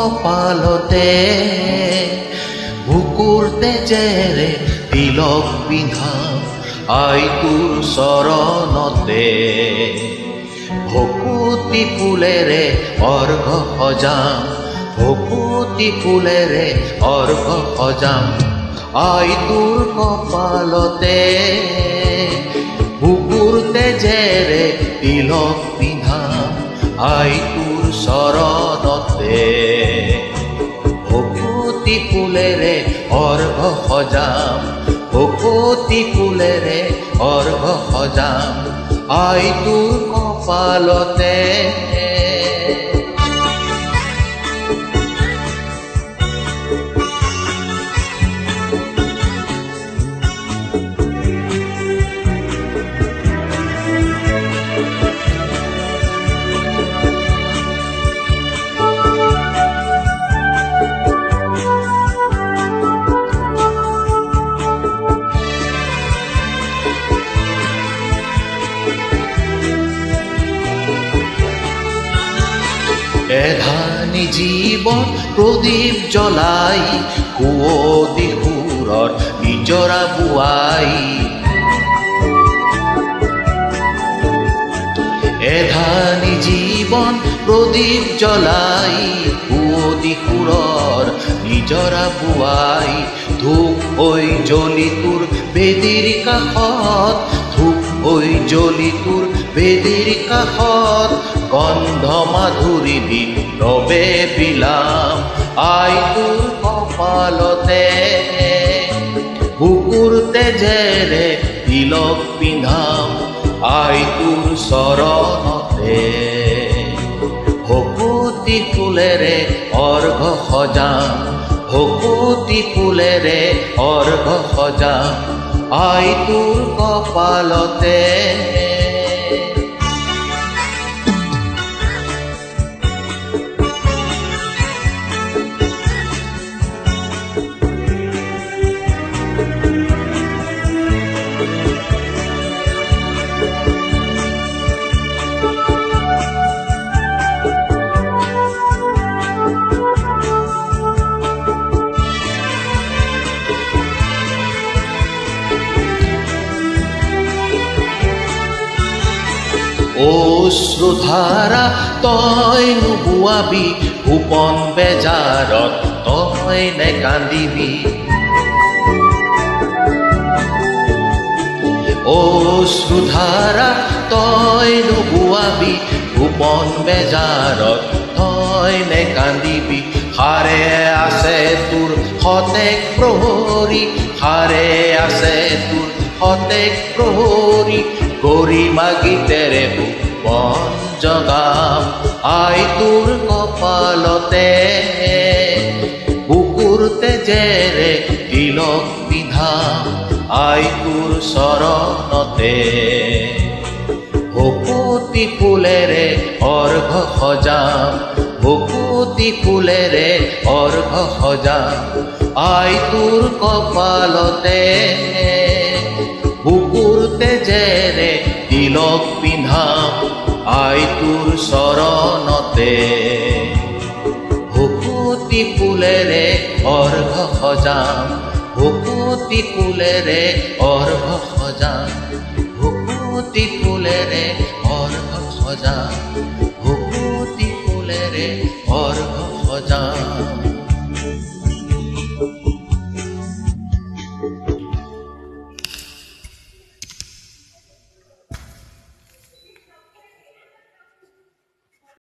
কপালতে বুকুৰ তেজেৰে তিলক পিন্ধাম আই তোৰ চৰণতে ভকুতি ফুলেৰে অৰ্ঘ সজাম ভকুতি ফুলেৰে অৰ্ঘ সজাম আই তোৰ কপালতে বুকুৰ তেজেৰে তিলক পিন্ধাম আই তোৰ চৰণতে ভকুতি ফুলেৰে অৰ্ঘ সজাম ভকুতি ফুলেৰে অৰ্ঘ সজাম আই তোৰ কপালতে এধানি জীৱন প্ৰদীপ জ্বলাই কুঁৱলী সুৰত নিজৰা বোৱাই এধানি জীৱন প্ৰদীপ জ্বলাই কুঁৱলী সুৰৰ নিজৰা বোৱাই ধূপ হৈ জ্বলি তোৰ বেদীৰ কাষত ধূপ হৈ জ্বলি তোৰ বেদীৰ কাষত গন্ধ মাধুৰী দি ৰবে বিলাম আই তোৰ কপালতে বুকুৰ তেজেৰে তিলক পিন্ধাম আই তোৰ চৰণতে ভকুতি ফুলেৰে অৰ্ঘ সজাম ভকুতি ফুলেৰে অৰ্ঘ সজাম আই তোৰ কপালতে অশ্ৰুধাৰা তই নুবুৱাবি গোপন বেজাৰত তই নেকান্দিবি অশ্ৰুধাৰা তই নুবুৱাবি গোপন বেজাৰত তই নেকান্দিবি সাৰে আছে তোৰ সতেক প্ৰহৰী সাৰে আছে তোৰ সতেক প্ৰহৰী গৰিমা গীতেৰে ভুৱন জগাম আই তোৰ কপালতে বুকুৰ তেজেৰে তিলক পিন্ধাম আই তোৰ চৰণতে ভকুতি ফুলেৰে অৰ্ঘ সজাম ভকুতি ফুলেৰে অৰ্ঘ সজাম আই তোৰ কপালতে বুকুৰ তেজেৰে তিলক পিন্ধাম আই তোৰ চৰণতে ভকুতি ফুলেৰে অৰ্ঘ সজাম ভকুতি ফুলেৰে অৰ্ঘ সজাম ভকুতি ফুলেৰে অৰ্ঘ সজাম ভকুতি ফুলেৰে অৰ্ঘ সজাম